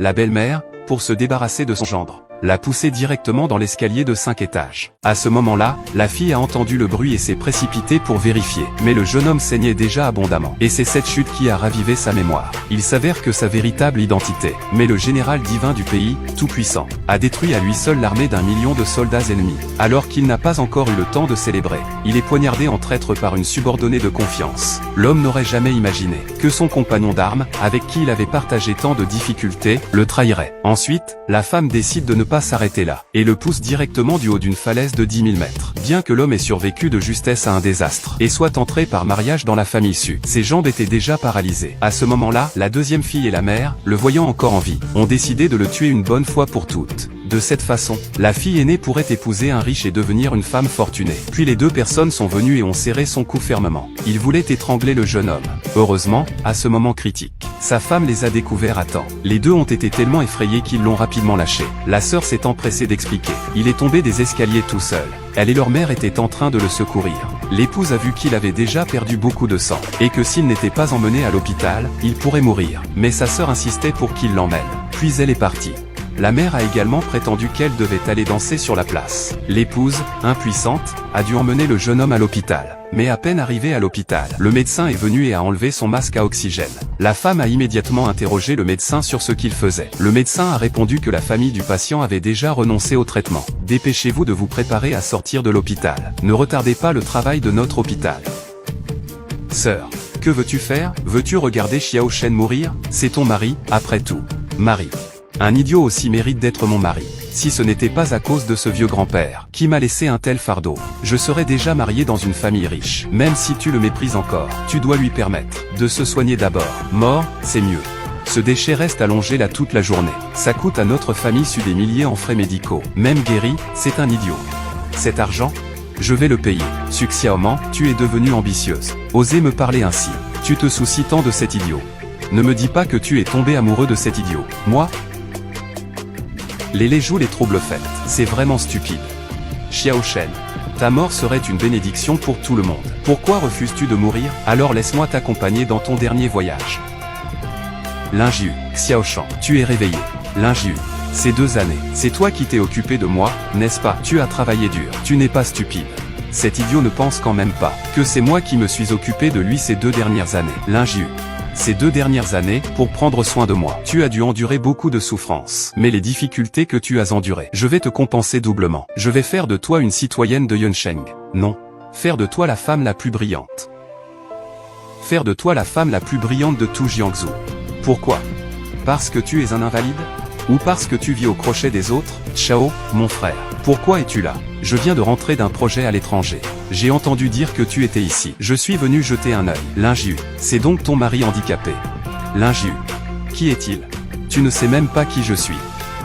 la belle-mère, pour se débarrasser de son gendre, l'a poussé directement dans l'escalier de 5 étages. À ce moment-là, la fille a entendu le bruit et s'est précipitée pour vérifier. Mais le jeune homme saignait déjà abondamment. Et c'est cette chute qui a ravivé sa mémoire. Il s'avère que sa véritable identité, mais le général divin du pays, tout-puissant, a détruit à lui seul l'armée d'1 million de soldats ennemis. Alors qu'il n'a pas encore eu le temps de célébrer, il est poignardé en traître par une subordonnée de confiance. L'homme n'aurait jamais imaginé que son compagnon d'armes, avec qui il avait partagé tant de difficultés, le trahirait. Ensuite, la femme décide de ne pas s'arrêter là, et le pousse directement du haut d'une falaise de 10 000 mètres. Bien que l'homme ait survécu de justesse à un désastre, et soit entré par mariage dans la famille Su, ses jambes étaient déjà paralysées. À ce moment-là, la deuxième fille et la mère, le voyant encore en vie, ont décidé de le tuer une bonne fois pour toutes. De cette façon, la fille aînée pourrait épouser un riche et devenir une femme fortunée. Puis les deux personnes sont venues et ont serré son cou fermement. Ils voulaient étrangler le jeune homme. Heureusement, à ce moment critique, sa femme les a découverts à temps. Les deux ont été tellement effrayés qu'ils l'ont rapidement lâché. La sœur s'est empressée d'expliquer. Il est tombé des escaliers tout seul. Elle et leur mère étaient en train de le secourir. L'épouse a vu qu'il avait déjà perdu beaucoup de sang, et que s'il n'était pas emmené à l'hôpital, il pourrait mourir. Mais sa sœur insistait pour qu'il l'emmène. Puis elle est partie. La mère a également prétendu qu'elle devait aller danser sur la place. L'épouse, impuissante, a dû emmener le jeune homme à l'hôpital. Mais à peine arrivé à l'hôpital, le médecin est venu et a enlevé son masque à oxygène. La femme a immédiatement interrogé le médecin sur ce qu'il faisait. Le médecin a répondu que la famille du patient avait déjà renoncé au traitement. Dépêchez-vous de vous préparer à sortir de l'hôpital. Ne retardez pas le travail de notre hôpital. Sœur, que veux-tu faire? Veux-tu regarder Xiao Shen mourir? C'est ton mari, après tout. Mari. Un idiot aussi mérite d'être mon mari. Si ce n'était pas à cause de ce vieux grand-père qui m'a laissé un tel fardeau, je serais déjà marié dans une famille riche. Même si tu le méprises encore, tu dois lui permettre de se soigner d'abord. Mort, c'est mieux. Ce déchet reste allongé là toute la journée. Ça coûte à notre famille Su des milliers en frais médicaux. Même guéri, c'est un idiot. Cet argent, je vais le payer. Su Xiaoman, tu es devenue ambitieuse. Osez me parler ainsi. Tu te soucies tant de cet idiot. Ne me dis pas que tu es tombé amoureux de cet idiot. Moi? Les joue les troubles faits. C'est vraiment stupide. Xiao Shen. Ta mort serait une bénédiction pour tout le monde. Pourquoi refuses-tu de mourir? Alors laisse-moi t'accompagner dans ton dernier voyage. Linjiu. Xiao Shan. Tu es réveillé. Linjiu. Ces 2 années, c'est toi qui t'es occupé de moi, n'est-ce pas? Tu as travaillé dur. Tu n'es pas stupide. Cet idiot ne pense quand même pas que c'est moi qui me suis occupé de lui ces 2 dernières années. Linjiu. Ces 2 dernières années, pour prendre soin de moi, tu as dû endurer beaucoup de souffrances. Mais les difficultés que tu as endurées, je vais te compenser doublement. Je vais faire de toi une citoyenne de Yunsheng. Non. Faire de toi la femme la plus brillante. Faire de toi la femme la plus brillante de tout Jiangsu. Pourquoi? Parce que tu es un invalide? Ou parce que tu vis au crochet des autres? Chao, mon frère. Pourquoi es-tu là? Je viens de rentrer d'un projet à l'étranger. J'ai entendu dire que tu étais ici. Je suis venu jeter un œil. Linjiu. C'est donc ton mari handicapé. Linjiu. Qui est-il? Tu ne sais même pas qui je suis.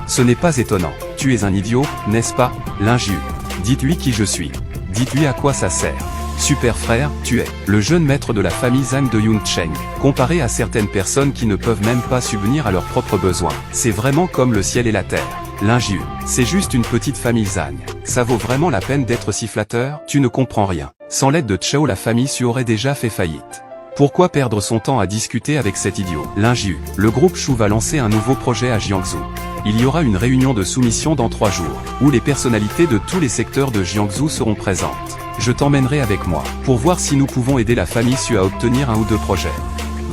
Ce n'est pas étonnant. Tu es un idiot, n'est-ce pas? Linjiu. Dites-lui qui je suis. Dites-lui à quoi ça sert. Super frère, tu es le jeune maître de la famille Zhang de Yuncheng. Comparé à certaines personnes qui ne peuvent même pas subvenir à leurs propres besoins, c'est vraiment comme le ciel et la terre. Linjiu, c'est juste une petite famille Zhang. Ça vaut vraiment la peine d'être si flatteur? Tu ne comprends rien. Sans l'aide de Chao, la famille Su aurait déjà fait faillite. Pourquoi perdre son temps à discuter avec cet idiot? Linjiu, le groupe Shu va lancer un nouveau projet à Jiangsu. Il y aura une réunion de soumission dans 3 jours, où les personnalités de tous les secteurs de Jiangsu seront présentes. Je t'emmènerai avec moi, pour voir si nous pouvons aider la famille Su à obtenir 1 ou 2 projets.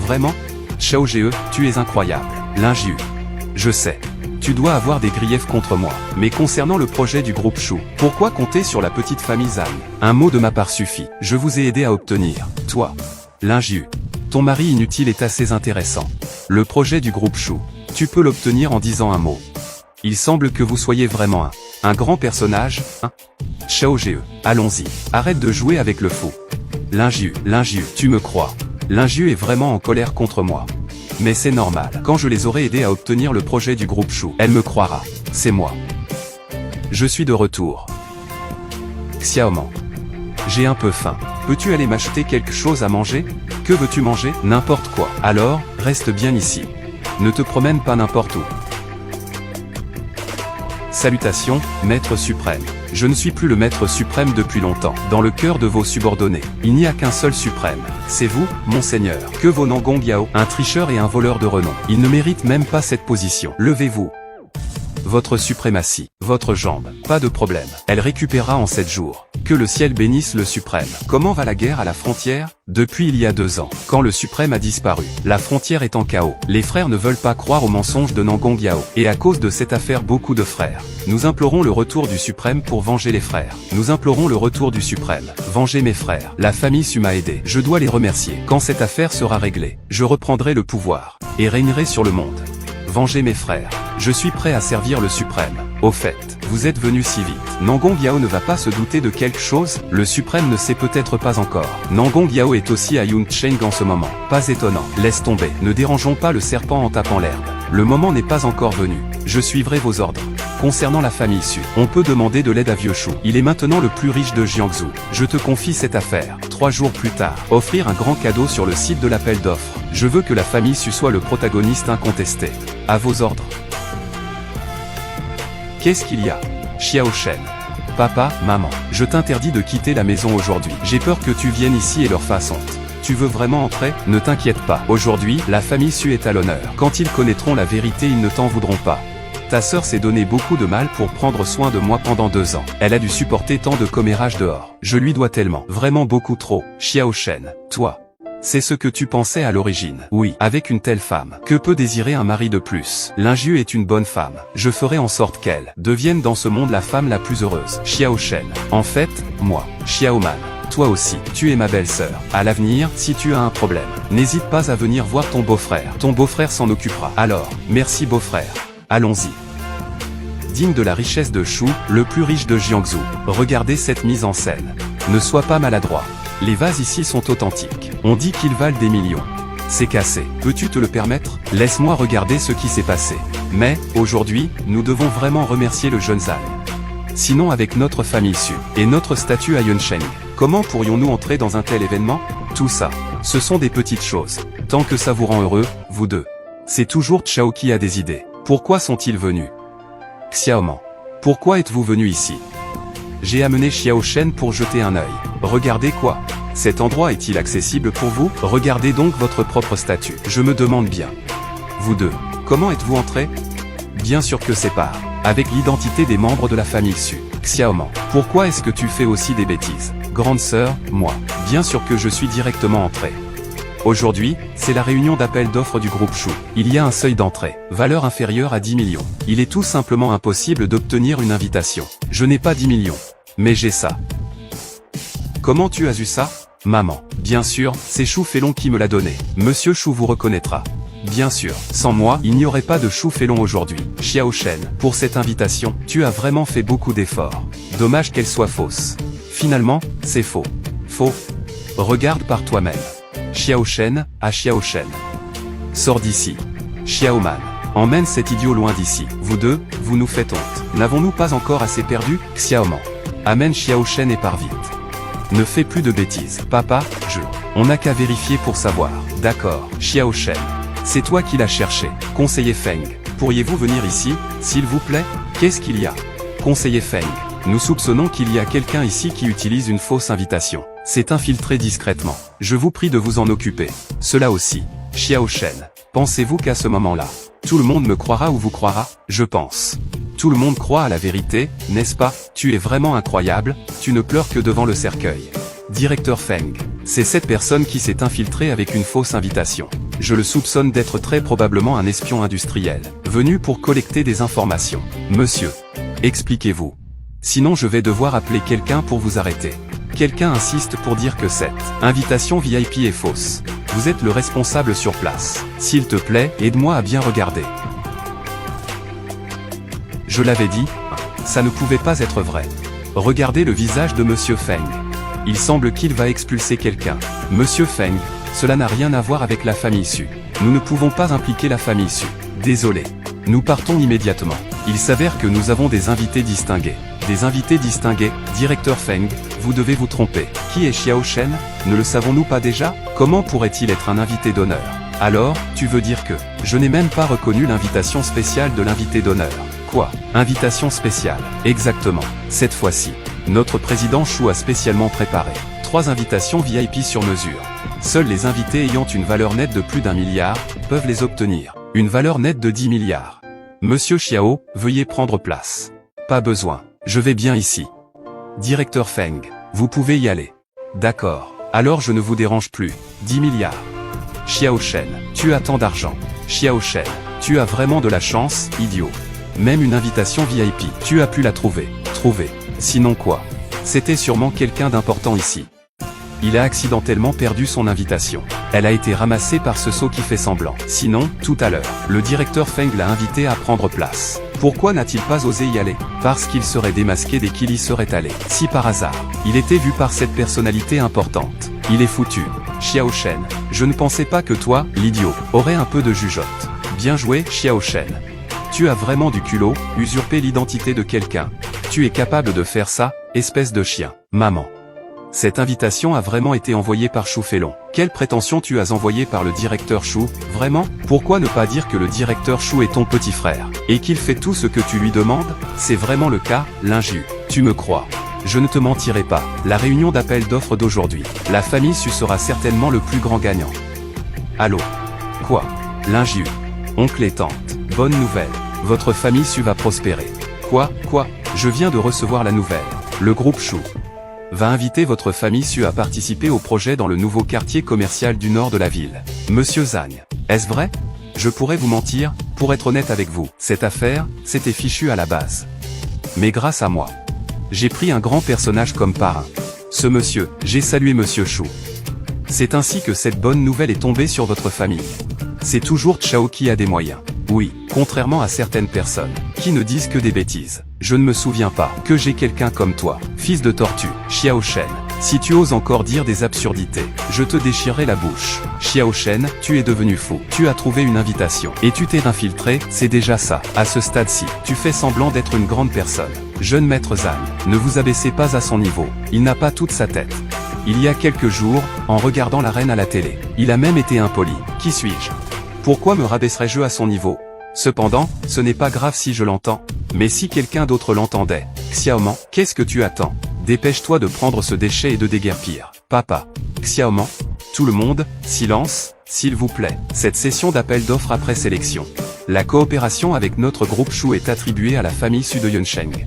Vraiment? Chao Ge, tu es incroyable. Linjiu. Je sais. Tu dois avoir des griefs contre moi. Mais concernant le projet du groupe Shu, pourquoi compter sur la petite famille Zhang? Un mot de ma part suffit. Je vous ai aidé à obtenir. Toi. Linjiu. Ton mari inutile est assez intéressant. Le projet du groupe Shu. Tu peux l'obtenir en disant un mot. Il semble que vous soyez vraiment un grand personnage, hein? Chao Ge. Allons-y. Arrête de jouer avec le fou. Linjiu, tu me crois. Linjiu est vraiment en colère contre moi. Mais c'est normal. Quand je les aurai aidés à obtenir le projet du groupe Shu, elle me croira. C'est moi. Je suis de retour. Xiaoman. J'ai un peu faim. Peux-tu aller m'acheter quelque chose à manger? Que veux-tu manger? N'importe quoi. Alors, reste bien ici. Ne te promène pas n'importe où. Salutations, Maître suprême. Je ne suis plus le maître suprême depuis longtemps. Dans le cœur de vos subordonnés, il n'y a qu'un seul suprême. C'est vous, monseigneur. Que vaut Nangong Yao, un tricheur et un voleur de renom. Il ne mérite même pas cette position. Levez-vous. Votre suprématie, votre jambe, pas de problème. Elle récupérera en 7 jours. Que le ciel bénisse le suprême. Comment va la guerre à la frontière? Depuis il y a 2 ans, quand le suprême a disparu, la frontière est en chaos. Les frères ne veulent pas croire aux mensonges de Nangong Yao. Et à cause de cette affaire, beaucoup de frères. Nous implorons le retour du suprême pour venger les frères. Nous implorons le retour du suprême. Vengez mes frères. La famille Su m'a aidé. Je dois les remercier. Quand cette affaire sera réglée, je reprendrai le pouvoir. Et régnerai sur le monde. Vengez mes frères. Je suis prêt à servir le suprême. Au fait, vous êtes venu si vite. Nangong Yao ne va pas se douter de quelque chose, le suprême ne sait peut-être pas encore. Nangong Yao est aussi à Yuncheng en ce moment. Pas étonnant. Laisse tomber. Ne dérangeons pas le serpent en tapant l'herbe. Le moment n'est pas encore venu. Je suivrai vos ordres. Concernant la famille Su, on peut demander de l'aide à Vieux Chou. Il est maintenant le plus riche de Jiangsu. Je te confie cette affaire. 3 jours plus tard, offrir un grand cadeau sur le site de l'appel d'offres. Je veux que la famille Su soit le protagoniste incontesté. À vos ordres. Qu'est-ce qu'il y a? Xiao Shen. Papa, maman, je t'interdis de quitter la maison aujourd'hui. J'ai peur que tu viennes ici et leur fasses honte. Tu veux vraiment entrer? Ne t'inquiète pas. Aujourd'hui, la famille Su est à l'honneur. Quand ils connaîtront la vérité, ils ne t'en voudront pas. Ta sœur s'est donné beaucoup de mal pour prendre soin de moi pendant 2 ans. Elle a dû supporter tant de commérages dehors. Je lui dois tellement. Vraiment beaucoup trop. Xiao Shen. Toi. C'est ce que tu pensais à l'origine. Oui, avec une telle femme. Que peut désirer un mari de plus? Linju est une bonne femme. Je ferai en sorte qu'elle devienne dans ce monde la femme la plus heureuse. Xiao Shen. En fait, moi, Xiao Man. Toi aussi, tu es ma belle-sœur. À l'avenir, si tu as un problème, n'hésite pas à venir voir ton beau-frère. Ton beau-frère s'en occupera. Alors, merci beau-frère. Allons-y. Digne de la richesse de Shu, le plus riche de Jiangsu. Regardez cette mise en scène. Ne sois pas maladroit. Les vases ici sont authentiques. On dit qu'ils valent des millions. C'est cassé. Peux-tu te le permettre? Laisse-moi regarder ce qui s'est passé. Mais, aujourd'hui, nous devons vraiment remercier le jeune Zhang. Sinon avec notre famille Su, et notre statut à Yuncheng, comment pourrions-nous entrer dans un tel événement? Tout ça, ce sont des petites choses. Tant que ça vous rend heureux, vous deux. C'est toujours Chao qui a des idées. Pourquoi sont-ils venus? Xiaoman. Pourquoi êtes-vous venu ici? J'ai amené Xiao Shen pour jeter un œil. Regardez quoi? Cet endroit est-il accessible pour vous? Regardez donc votre propre statut. Je me demande bien. Vous deux, comment êtes-vous entrés? Bien sûr que c'est par avec l'identité des membres de la famille Su. Xiaoman. Pourquoi est-ce que tu fais aussi des bêtises? Grande sœur, moi. Bien sûr que je suis directement entré. Aujourd'hui, c'est la réunion d'appel d'offres du groupe Shu. Il y a un seuil d'entrée, valeur inférieure à 10 millions. Il est tout simplement impossible d'obtenir une invitation. Je n'ai pas 10 millions. Mais j'ai ça. Comment tu as eu ça? Maman. Bien sûr, c'est Shu Feilong qui me l'a donné. Monsieur Shu vous reconnaîtra. Bien sûr, sans moi, il n'y aurait pas de Shu Feilong aujourd'hui. Xiao Shen, pour cette invitation, tu as vraiment fait beaucoup d'efforts. Dommage qu'elle soit fausse. Finalement, c'est faux. Faux. Regarde par toi-même. Xiao Shen, à Xiao Shen. Sors d'ici. Xiao Man. Emmène cet idiot loin d'ici. Vous deux, vous nous faites honte. N'avons-nous pas encore assez perdu? Xiaoman. Amène Xiao Shen et pars vite. Ne fais plus de bêtises. Papa, on n'a qu'à vérifier pour savoir. D'accord. Xiao Shen. C'est toi qui l'as cherché. Conseiller Feng. Pourriez-vous venir ici, s'il vous plaît? Qu'est-ce qu'il y a? Conseiller Feng. Nous soupçonnons qu'il y a quelqu'un ici qui utilise une fausse invitation. C'est infiltré discrètement. Je vous prie de vous en occuper. Cela aussi. Xiao Shen. Pensez-vous qu'à ce moment-là, tout le monde me croira ou vous croira? Je pense. Tout le monde croit à la vérité, n'est-ce pas? Tu es vraiment incroyable, tu ne pleures que devant le cercueil. Directeur Feng. C'est cette personne qui s'est infiltrée avec une fausse invitation. Je le soupçonne d'être très probablement un espion industriel, venu pour collecter des informations. Monsieur. Expliquez-vous. Sinon je vais devoir appeler quelqu'un pour vous arrêter. Quelqu'un insiste pour dire que cette invitation VIP est fausse. Vous êtes le responsable sur place. S'il te plaît, aide-moi à bien regarder. Je l'avais dit, ça ne pouvait pas être vrai. Regardez le visage de Monsieur Feng. Il semble qu'il va expulser quelqu'un. Monsieur Feng, cela n'a rien à voir avec la famille Su. Nous ne pouvons pas impliquer la famille Su. Désolé. Nous partons immédiatement. Il s'avère que nous avons des invités distingués. Des invités distingués, directeur Feng, vous devez vous tromper. Qui est Xiao Shen? Ne le savons-nous pas déjà? Comment pourrait-il être un invité d'honneur? Alors, tu veux dire que je n'ai même pas reconnu l'invitation spéciale de l'invité d'honneur. Quoi? Invitation spéciale. Exactement. Cette fois-ci, notre président Chou a spécialement préparé 3 invitations VIP sur mesure. Seuls les invités ayant une valeur nette de plus d'1 milliard peuvent les obtenir. Une valeur nette de 10 milliards. Monsieur Xiao, veuillez prendre place. Pas besoin, je vais bien ici. Directeur Feng, vous pouvez y aller. D'accord, alors je ne vous dérange plus. 10 milliards. Xiao Shen, tu as tant d'argent. Xiao Shen, tu as vraiment de la chance, idiot. Même une invitation VIP, tu as pu la trouver. Trouver. Sinon quoi? C'était sûrement quelqu'un d'important ici. Il a accidentellement perdu son invitation. Elle a été ramassée par ce sot qui fait semblant. Sinon, tout à l'heure, le directeur Feng l'a invité à prendre place. Pourquoi n'a-t-il pas osé y aller? Parce qu'il serait démasqué dès qu'il y serait allé. Si par hasard, il était vu par cette personnalité importante, il est foutu. Xiao Shen, je ne pensais pas que toi, l'idiot, aurais un peu de jugeote. Bien joué, Xiao Shen. Tu as vraiment du culot, usurper l'identité de quelqu'un. Tu es capable de faire ça, espèce de chien. Maman. Cette invitation a vraiment été envoyée par Chou Félon. Quelle prétention tu as envoyée par le directeur Chou? Vraiment? Pourquoi ne pas dire que le directeur Chou est ton petit frère, et qu'il fait tout ce que tu lui demandes? C'est vraiment le cas, l'injure. Tu me crois? Je ne te mentirai pas. La réunion d'appel d'offres d'aujourd'hui, la famille Su sera certainement le plus grand gagnant. Allô? Quoi? L'injure. Oncle et tante. Bonne nouvelle. Votre famille Su va prospérer. Quoi? Je viens de recevoir la nouvelle. Le groupe Chou va inviter votre famille Su à participer au projet dans le nouveau quartier commercial du nord de la ville. Monsieur Zagne, est-ce vrai? Je pourrais vous mentir, pour être honnête avec vous, cette affaire, c'était fichu à la base. Mais grâce à moi, j'ai pris un grand personnage comme parrain. Ce monsieur, j'ai salué Monsieur Chou. C'est ainsi que cette bonne nouvelle est tombée sur votre famille. C'est toujours Chao qui a des moyens. Oui, contrairement à certaines personnes, qui ne disent que des bêtises. Je ne me souviens pas que j'ai quelqu'un comme toi, fils de tortue, Xiao Shen. Si tu oses encore dire des absurdités, je te déchirerai la bouche. Xiao Shen, tu es devenu fou. Tu as trouvé une invitation, et tu t'es infiltré, c'est déjà ça. À ce stade-ci, tu fais semblant d'être une grande personne. Jeune maître Zhang, ne vous abaissez pas à son niveau, il n'a pas toute sa tête. Il y a quelques jours, en regardant la reine à la télé, il a même été impoli. Qui suis-je? Pourquoi me rabaisserais-je à son niveau? Cependant, ce n'est pas grave si je l'entends. Mais si quelqu'un d'autre l'entendait, Xiaoman, qu'est-ce que tu attends? Dépêche-toi de prendre ce déchet et de déguerpir. Papa. Xiaoman. Tout le monde, silence, s'il vous plaît. Cette session d'appel d'offres après sélection. La coopération avec notre groupe Chou est attribuée à la famille Su de Yunsheng.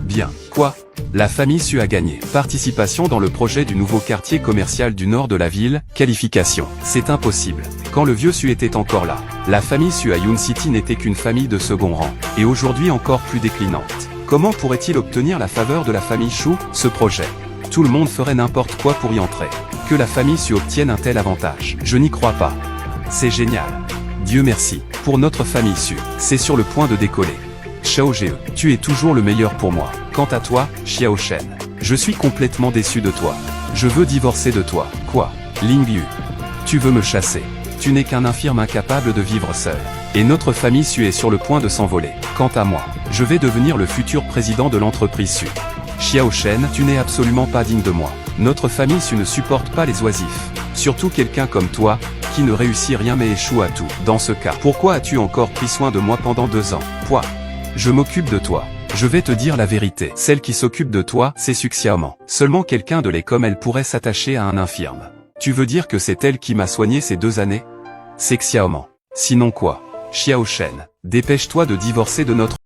Bien. Quoi? La famille Su a gagné. Participation dans le projet du nouveau quartier commercial du nord de la ville. Qualification. C'est impossible. Quand le vieux Su était encore là, la famille Su à Yun City n'était qu'une famille de second rang, et aujourd'hui encore plus déclinante. Comment pourrait-il obtenir la faveur de la famille Chou? Ce projet, tout le monde ferait n'importe quoi pour y entrer. Que la famille Su obtienne un tel avantage, je n'y crois pas. C'est génial. Dieu merci. Pour notre famille Su, c'est sur le point de décoller. Xiao Ge, tu es toujours le meilleur pour moi. Quant à toi, Xiao Shen, je suis complètement déçu de toi. Je veux divorcer de toi. Quoi? Ling Liu, tu veux me chasser? Tu n'es qu'un infirme incapable de vivre seul. Et notre famille Su est sur le point de s'envoler. Quant à moi, je vais devenir le futur président de l'entreprise Su. Xiao Shen, tu n'es absolument pas digne de moi. Notre famille Su ne supporte pas les oisifs. Surtout quelqu'un comme toi, qui ne réussit rien mais échoue à tout. Dans ce cas, pourquoi as-tu encore pris soin de moi pendant 2 ans? Quoi? Je m'occupe de toi. Je vais te dire la vérité. Celle qui s'occupe de toi, c'est Su Xiaoman. Seulement quelqu'un de lait comme elle pourrait s'attacher à un infirme. Tu veux dire que c'est elle qui m'a soigné ces 2 années? C'est Xiaoman. Sinon quoi? Xiao Shen, dépêche-toi de divorcer de notre